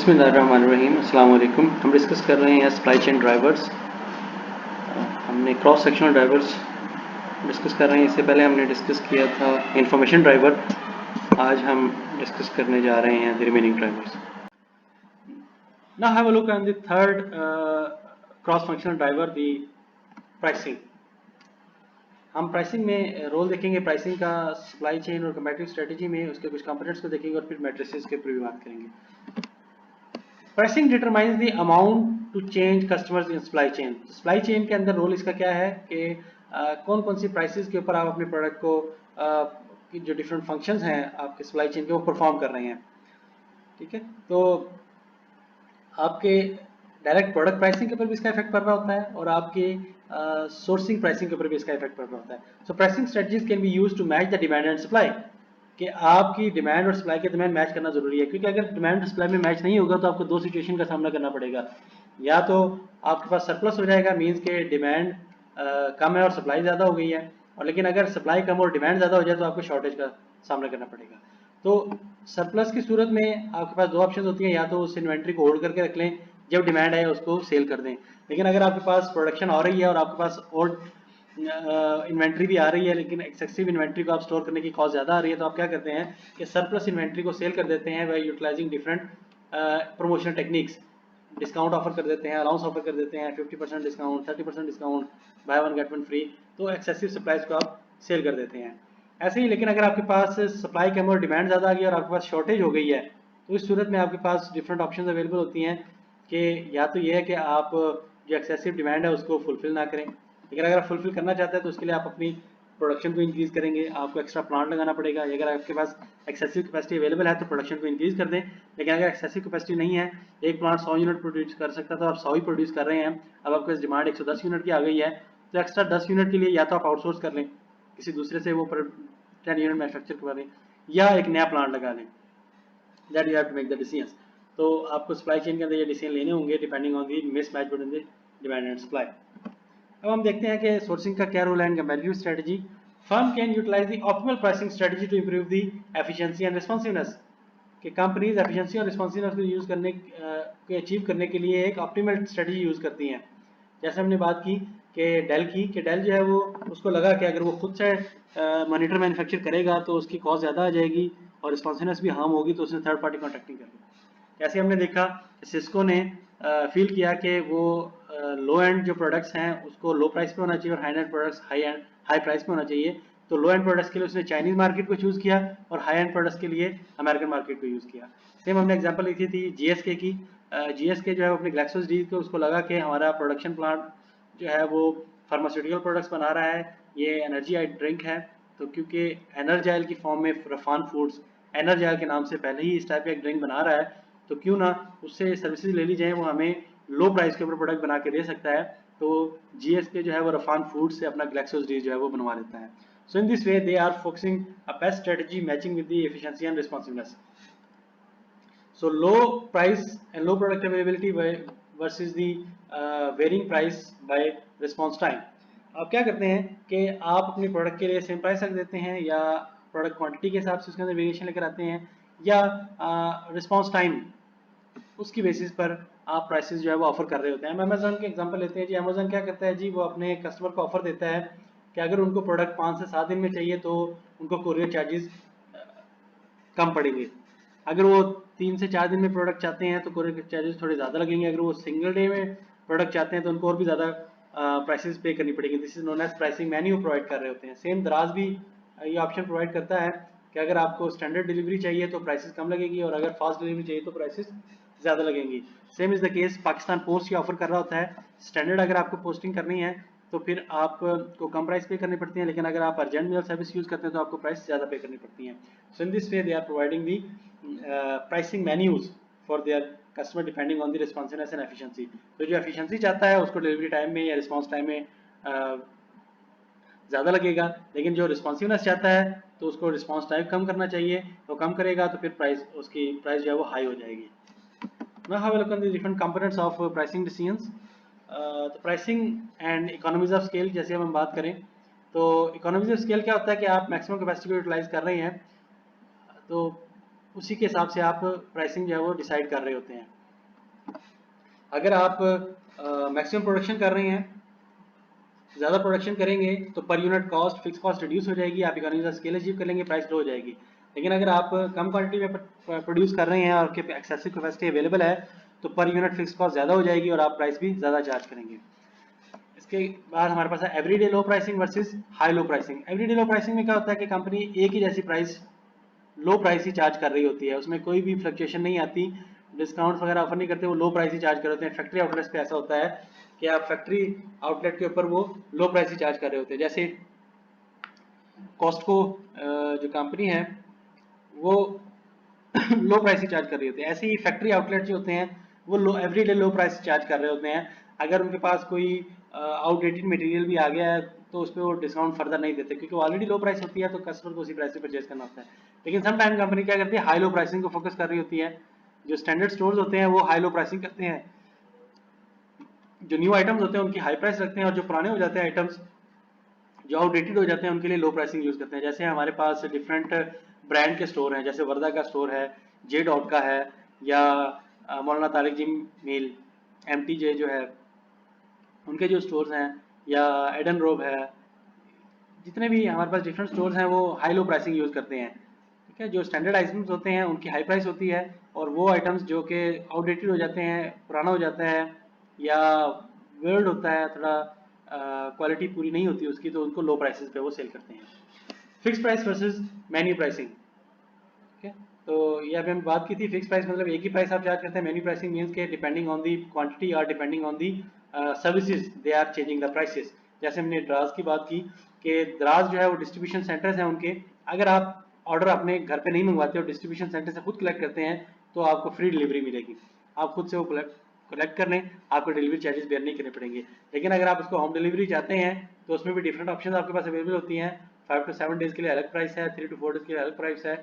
बिस्मिल्लाहिर्रहमानिर्रहीम, अस्सलाम वालेकुम। हम डिस्कस कर रहे हैं सप्लाई चेन ड्राइवर्स। हमने क्रॉस सेक्शनल ड्राइवर्स डिस्कस कर रहे हैं। इससे पहले हमने डिस्कस किया था इंफॉर्मेशन ड्राइवर। आज हम डिस्कस करने जा रहे हैं the remaining drivers. Now have a look on the third cross functional driver, the pricing. हम प्राइसिंग में रोल देखेंगे, प्राइसिंग का सप्लाई चेन और कम्पेटिटिव स्ट्रेटजी में उसके कुछ कंपोनेंट्स को देखेंगे और फिर मैट्रिसेस के ऊपर भी बात करेंगे। Pricing determines the amount to change customers in supply chain. Supply chain के अंदर रोल इसका क्या है कि कौन कौन सी प्राइसेस के ऊपर आप अपने प्रोडक्ट को की जो डिफरेंट फंक्शंस हैं आपके सप्लाई चेन के वो परफॉर्म कर रहे हैं। ठीक है, तो आपके डायरेक्ट प्रोडक्ट प्राइसिंग के ऊपर भी इसका इफेक्ट पड़ रहा होता है और आपके सोर्सिंग प्राइसिंग के ऊपर भी इसका इफेक्ट पड़ रहा होता है। So pricing strategies can be used to match the demand and supply, कि आपकी डिमांड और सप्लाई के दरमियान मैच करना जरूरी है, क्योंकि अगर डिमांड और सप्लाई में मैच नहीं होगा तो आपको दो सिचुएशन का सामना करना पड़ेगा। या तो आपके पास सरप्लस हो जाएगा, मींस के डिमांड कम है और सप्लाई ज़्यादा हो गई है, और लेकिन अगर सप्लाई कम और डिमांड ज़्यादा हो जाए तो आपको शॉर्टेज का सामना करना पड़ेगा। तो सरप्लस की सूरत में आपके पास दो ऑप्शन होती हैं, या तो उस इन्वेंट्री को होल्ड करके रख लें, जब डिमांड है उसको सेल कर दें। लेकिन अगर आपके पास प्रोडक्शन आ रही है और आपके पास ओल्ड इन्वेंट्री भी आ रही है लेकिन एक्सेसिव इन्वेंट्री को आप स्टोर करने की कॉस्ट ज़्यादा आ रही है, तो आप क्या करते हैं कि सरप्लस इन्वेंट्री को सेल कर देते हैं by utilising different promotion techniques. Discount offer कर देते हैं, अलाउंस ऑफर कर देते हैं, 50% discount, 30% discount, buy one get one free. तो एक्सेसिव सप्लाईज को आप सेल कर देते हैं ऐसे ही। लेकिन अगर आपके पास सप्लाई कम और डिमांड ज़्यादा आ गई और आपके पास शॉर्टेज हो गई है, तो इस सूरत में आपके पास डिफरेंट ऑप्शन अवेलेबल होती हैं कि या तो ये है कि आप जो एक्सेसिव डिमांड है उसको फुलफिल ना करें, लेकिन अगर आप फुलफिल करना चाहते हैं तो उसके लिए आप अपनी प्रोडक्शन को इंक्रीज़ करेंगे, आपको एक्स्ट्रा प्लांट लगाना पड़ेगा। अगर आपके पास एक्सेसिव कैपेसिटी अवेलेबल है तो प्रोडक्शन को इंक्रीज़ कर दें, लेकिन अगर एक्सेसिव कैपेसिटी नहीं है, एक प्लांट 100 यूनिट प्रोड्यूस कर सकता था और 100 ही प्रोड्यूस कर रहे हैं, अब आपके पास डिमांड 110 यूनिट की आ गई है, तो एक्स्ट्रा 10 यूनिट के लिए या तो आप आउटसोर्स कर लें, किसी दूसरे से वो 10 यूनिट मैन्युफैक्चर करवा लें, या एक नया प्लांट लगा लें। That you have to make the decisions. तो आपको सप्लाई चेन के अंदर ये डिसीजन लेने होंगे depending on the mismatch between the demand and supply. अब हम देखते हैं कि सोर्सिंग का क्या रोल है in comparative strategy. Firm can utilise the optimal pricing strategy to improve the efficiency and responsiveness, कि कंपनीज एफिशिएंसी और रिस्पांसिवनेस को यूज करने को अचीव करने के लिए एक ऑप्टिमल स्ट्रेटजी यूज करती हैं। जैसे हमने बात की कि डेल जो है वो उसको लगा कि अगर वो खुद से मॉनिटर मैन्युफैक्चर करेगा तो उसकी कॉस्ट ज़्यादा आ जाएगी और रिस्पांसिवनेस भी हार्म होगी, तो उसने थर्ड पार्टी कॉन्ट्रैक्टिंग कर ली। जैसे हमने देखा सिस्को ने फील किया कि वो लो एंड जो प्रोडक्ट्स हैं उसको लो प्राइस पे होना चाहिए और high and products high price पे होना चाहिए। तो लो एंड प्रोडक्ट्स के लिए उसने चाइनीज मार्केट को चूज़ किया और हाई एंड प्रोडक्ट्स के लिए अमेरिकन मार्केट को यूज़ किया। सेम हमने एग्जांपल लिखी थी जीएसके की। जीएसके जो है अपने ग्लैक्सोस्मिथक्लाइन को उसको लगा कि हमारा प्रोडक्शन प्लांट जो है वो फार्मास्यूटिकल प्रोडक्ट्स बना रहा है, ये एनर्जी ड्रिंक है, तो क्योंकि एनर्जाइल की फॉर्म में रफान फूड्स एनर्जाइल के नाम से पहले ही इस टाइप का एक ड्रिंक बना रहा है, तो क्यों ना उससे सर्विसेज ले ली जाए, वो हमें लो प्राइस के ऊपर प्रोडक्ट बना के दे सकता है। तो जीएसके जो है वो रफान फूड से अपना ग्लैक्सोस्मिथक्लाइन जो है वो बनवा लेता है। So in this way they are focusing a best strategy matching with the efficiency and responsiveness. So low price and low product availability versus the varying price by response time. आप क्या करते हैं कि आप अपने प्रोडक्ट के लिए same price रख देते हैं, या प्रोडक्ट क्वांटिटी के हिसाब से उसके अंदर वेरिएशन लेकर आते हैं, या रिस्पांस टाइम उसकी बेसिस पर आप प्राइसेस जो है वो ऑफर कर रहे होते हैं। हम अमेजोन के एग्जांपल लेते हैं जी। अमेजोन क्या करता है जी, वो अपने कस्टमर को ऑफर देता है कि अगर उनको प्रोडक्ट 5 से 7 दिन में चाहिए तो उनको कोरियर चार्जेस कम पड़ेंगे। अगर वो 3 से 4 दिन में प्रोडक्ट चाहते हैं तो कोरियर चार्जेस थोड़े ज़्यादा लगेंगे। अगर वो सिंगल डे में प्रोडक्ट चाहते हैं तो उनको और भी ज़्यादा प्राइसेस पे करनी पड़ेगी। This is known as pricing menu provide कर रहे होते हैं। सेम दराज भी ये ऑप्शन प्रोवाइड करता है कि अगर आपको स्टैंडर्ड डिलीवरी चाहिए तो प्राइसेस कम लगेगी, और अगर फास्ट डिलीवरी चाहिए तो प्राइसेस ज़्यादा लगेंगी। Same is the case Pakistan post ये ऑफर कर रहा होता है। स्टैंडर्ड अगर आपको पोस्टिंग करनी है तो फिर आपको कम प्राइस पे करनी पड़ती है, लेकिन अगर आप अर्जेंट मेल सर्विस यूज़ करते हैं तो आपको प्राइस ज़्यादा पे करनी पड़ती है। So in this way they are providing the pricing menus for their customer depending on the responsiveness and efficiency. तो जो एफिशिएंसी चाहता है उसको डिलीवरी टाइम में या रिस्पॉन्स टाइम में ज़्यादा लगेगा, लेकिन जो रिस्पॉन्सिवनेस चाहता है तो उसको रिस्पॉन्स टाइम कम करना चाहिए, तो कम करेगा तो फिर प्राइस उसकी प्राइस जो है वो हाई हो जाएगी। Now have a look on the different components of pricing decisions. तो pricing and economies of scale जैसे हम बात करें तो इकोनॉमीज ऑफ स्केल क्या होता है कि आप मैक्सिमम कैपेसिटी को यूटिलाइज कर रहे हैं, तो उसी के हिसाब से आप प्राइसिंग जो है वो डिसाइड कर रहे होते हैं। अगर आप मैक्सिमम प्रोडक्शन कर रहे हैं, ज़्यादा प्रोडक्शन करेंगे तो per unit cost, fix cost reduce हो जाएगी, आप इकोनॉमीज ऑफ स्केल अचीव कर लेंगे, प्राइस लो हो जाएगी। लेकिन अगर आप कम क्वांटिटी में प्रोड्यूस कर रहे हैं और आपके एक्सेसिव कैपेसिटी अवेलेबल है तो पर यूनिट फिक्स कॉस्ट ज़्यादा हो जाएगी और आप प्राइस भी ज़्यादा चार्ज करेंगे। इसके बाद हमारे पास है everyday low pricing versus high low pricing. Everyday low pricing में क्या होता है कि कंपनी एक ही जैसी प्राइस, लो प्राइस ही चार्ज कर रही होती है, उसमें कोई भी फ्लक्चुएशन नहीं आती, डिस्काउंट वगैरह ऑफर नहीं करते, वो लो प्राइस ही चार्ज कर रहे होते हैं। फैक्ट्री आउटलेट्स पे ऐसा होता है कि आप फैक्ट्री आउटलेट के ऊपर वो लो प्राइस ही चार्ज कर रहे होते हैं। जैसे कॉस्टको जो कंपनी है वो लो प्राइस ही चार्ज कर रही होती है, ऐसे ही फैक्ट्री आउटलेट जो होते हैं वो लो एवरीडे लो प्राइस चार्ज कर रहे होते हैं। अगर उनके पास कोई आउटडेटेड मटेरियल भी आ गया है तो उस पर वो डिस्काउंट फर्दर नहीं देते, क्योंकि ऑलरेडी लो प्राइस होती है तो कस्टमर को उसी प्राइस पे परचेज करना होता है। लेकिन सम टाइम कंपनी क्या करती है, हाई लो प्राइसिंग को फोकस कर रही होती है। जो स्टैंडर्ड स्टोर्स होते हैं वो हाई लो प्राइसिंग करते हैं, जो न्यू आइटम्स होते हैं उनकी हाई प्राइस रखते हैं, और जो पुराने हो जाते हैं आइटम्स, जो आउटडेटेड हो जाते हैं, उनके लिए लो प्राइसिंग यूज करते हैं। जैसे हमारे पास डिफरेंट ब्रांड के स्टोर हैं, जैसे वर्दा का स्टोर है, जे डॉट का है, या मौलाना तारिक जिम मिल, MTJ जो है, उनके जो स्टोर्स हैं, या एडन रोब है, जितने भी हमारे पास डिफरेंट स्टोर्स हैं वो हाई लो प्राइसिंग यूज करते हैं। ठीक है, जो स्टैंडर्ड आइटम्स होते हैं उनकी हाई प्राइस होती है, और वो आइटम्स जो कि आउटडेटेड हो जाते हैं, पुराना हो जाता है, या वर्ल्ड होता है थोड़ा, क्वालिटी पूरी नहीं होती उसकी, तो उनको लो प्राइसेस पे वो सेल करते हैं। Fix price versus menu pricing. ठीक है, तो ये अभी हम बात की थी। फिक्स प्राइस मतलब एक ही प्राइस आप चार्ज करते हैं। मेन्यू प्राइसिंग मीन्स के डिपेंडिंग ऑन दी क्वांटिटी और depending on the services they are changing the prices. जैसे हमने द्राज की बात की कि द्राज जो है वो डिस्ट्रीब्यूशन सेंटर्स हैं उनके, अगर आप ऑर्डर अपने घर पे नहीं मंगवाते हो, डिस्ट्रीब्यूशन सेंटर से खुद कलेक्ट करते हैं, तो आपको फ्री डिलीवरी मिलेगी। आप खुद से वो कलेक्ट कर लें, आपको डिलीवरी चार्जेस बेयर नहीं करने पड़ेंगे। लेकिन अगर आप उसको होम डिलीवरी चाहते हैं तो उसमें भी डिफरेंट ऑप्शन आपके पास अवेलेबल होती हैं। 5 to 7 डेज के लिए अलग प्राइस है, 3 to 4 डेज के लिए अलग प्राइस है,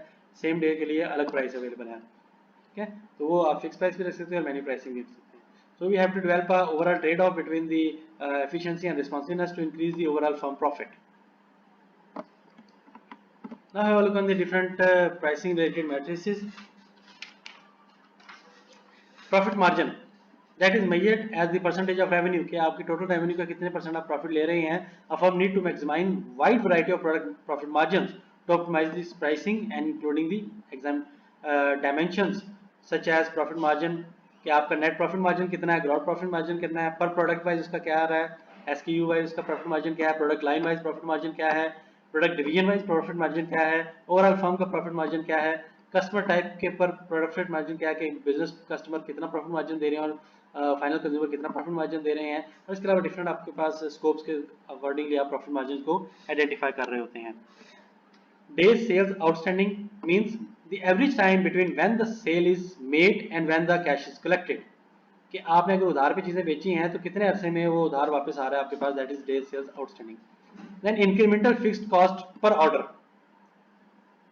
सेम डे के लिए अलग प्राइस अवेलेबल है। ठीक है, तो वो आप फिक्स प्राइस भी रख सकते हैं और मेन्यू प्राइसिंग भी रख सकते हैं। So we have to develop a overall trade off between the efficiency and responsiveness to increase the overall firm profit. Now have a look on the different pricing related matrices. Profit margin, that is measured as the percentage of revenue, कि आपकी total revenue का कितने percent आप profit ले रहे हैं। A firm need to maximize wide variety of product profit margins to optimize this pricing and including the exam dimensions such as profit margin, कि आपका net profit margin कितना है, gross profit margin कितना है, per product wise उसका क्या आ रहा है, SKU wise उसका profit margin क्या है, product line wise profit margin क्या है, product division wise profit margin क्या है, ओवरऑल फर्म का प्रॉफिट मार्जिन क्या है, कस्टमर टाइप के पर प्रॉफिट मार्जिन क्या है कि बिजनेस कस्टमर कितना प्रॉफिट मार्जिन दे रहे हैं और फाइनल कंज्यूमर कितना प्रॉफिट मार्जिन दे रहे हैं, और इसके अलावा डिफरेंट आपके पास स्कोप्स के अकॉर्डिंगली आप प्रॉफिट मार्जिन को आइडेंटिफाई कर रहे होते हैं। Days sales outstanding means the average time between when the sale is made and when the cash is collected, कि आपने अगर उधार पे चीजें बेची हैं तो कितने अरसे में वो उधार वापस आ रहा है आपके पास, that is days sales outstanding. Then incremental fixed cost पर ऑर्डर,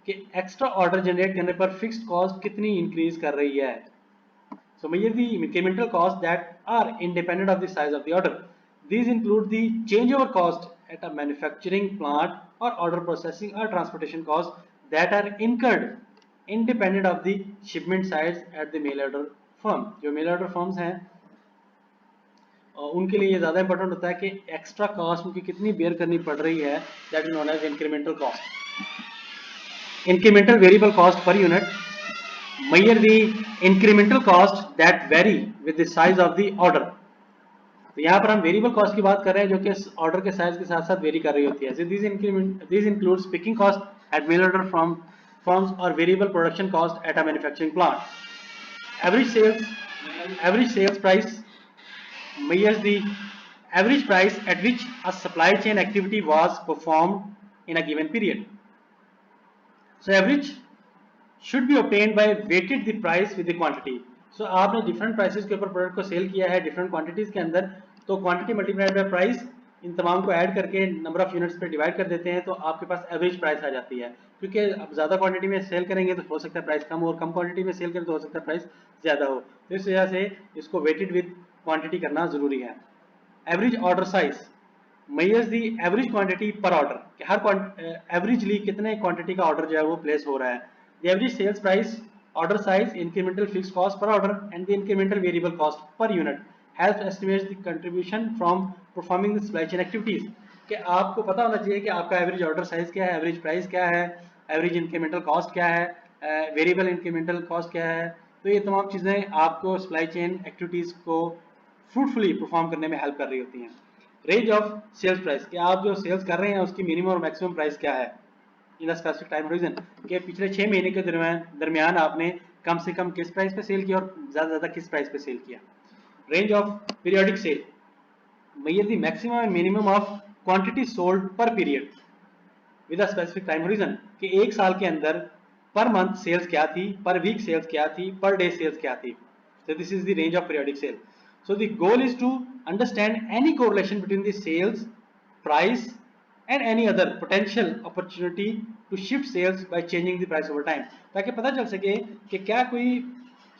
कि एक्स्ट्रा ऑर्डर जनरेट करने पर फिक्स्ड कॉस्ट कितनी इंक्रीज कर रही है। So measure the incremental costs that are independent of the size of the order. These include the changeover cost at a manufacturing plant or order processing or transportation costs that are incurred independent of the shipment size at the mail order firm. जो mail order firms हैं उनके लिए ये ज़्यादा important होता है कि extra cost उनकी कितनी बेयर करनी पड़ रही है, that is known as incremental cost. Incremental variable cost per unit, measure the incremental cost that vary with the size of the order। तो यहाँ पर हम वेरिएबल कॉस्ट की बात कर रहे हैं जो कि ऑर्डर के साइज के साथ साथ वेरी कर रही होती है। So these includes picking cost at mail order from firms or variable production cost at a manufacturing plant. Average sales price measures the average price at which a supply chain activity was performed in a given period. So average should be obtained by weighted the price with the quantity. So आपने different prices के ऊपर product को cell किया है different quantities के अंदर, तो quantity multiplied by price, इन तमाम को ऐड करके नंबर ऑफ यूनिट्स पे डिवाइड कर देते हैं तो आपके पास एवरेज प्राइस आ जाती है। क्योंकि अब ज़्यादा क्वांटिटी में सेल करेंगे तो हो सकता है प्राइस कम हो, और कम क्वांटिटी में सेल करें तो हो सकता है प्राइस ज़्यादा हो, तो इस वजह से इसको वेटेड विद क्वांटिटी करना ज़रूरी है। Average order size measures the average quantity per order, कि हर एवरेजली कितने क्वांटिटी का ऑर्डर जो है वो प्लेस हो रहा है। The average sales price order size, incremental fixed cost per order and the incremental variable cost per unit helps estimate the contribution from performing the supply chain activities। कि आपको पता होना चाहिए कि आपका एवरेज ऑर्डर साइज क्या है, average price क्या है, एवरेज इंक्रीमेंटल कॉस्ट क्या है, वेरिएबल इंक्रीमेंटल कॉस्ट क्या है। तो ये तमाम चीज़ें आपको सप्लाई चेन एक्टिविटीज़ को फ्रूटफुली परफॉर्म करने में हेल्प कर रही होती हैं। रेंज ऑफ सेल्स प्राइस, कि आप जो सेल्स कर रहे हैं उसकी मिनिमम और मैक्सिमम प्राइस क्या है in the specific time horizon, कि पिछले 6 महीने के दरमियान आपने कम से कम किस प्राइस पे सेल किया और ज़्यादा से ज़्यादा किस प्राइस पे सेल किया। Range of periodic sale, measure the maximum and minimum of quantity sold per period with a specific time horizon, कि एक साल के अंदर पर मंथ सेल्स क्या थी, पर वीक सेल्स क्या थी, पर डे सेल्स क्या थी। So this is the range of periodic sale. So the goal is to understand any correlation between the sales price and any other potential opportunity to shift sales by changing the price over time, ताकि पता चल सके कि क्या कोई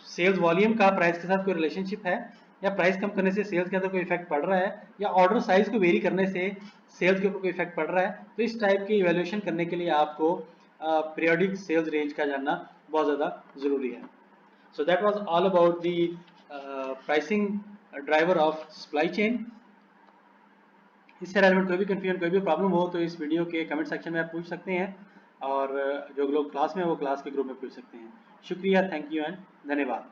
sales volume का price के साथ कोई रिलेशनशिप है, या प्राइस कम करने से सेल्स के अंदर कोई इफेक्ट पड़ रहा है, या ऑर्डर साइज को वेरी करने से सेल्स के ऊपर कोई इफेक्ट पड़ रहा है। तो इस टाइप की इवैल्यूएशन करने के लिए आपको पीरियोडिक सेल्स रेंज का जानना बहुत ज़्यादा ज़रूरी है। So that was all about the pricing driver of supply chain। इससे रेलेवेंट कोई भी कन्फ्यूजन, कोई भी प्रॉब्लम हो तो इस वीडियो के कमेंट सेक्शन में आप पूछ सकते हैं, और जो लोग क्लास में वो क्लास के ग्रुप में पूछ सकते हैं। शुक्रिया, थैंक यू एंड धन्यवाद।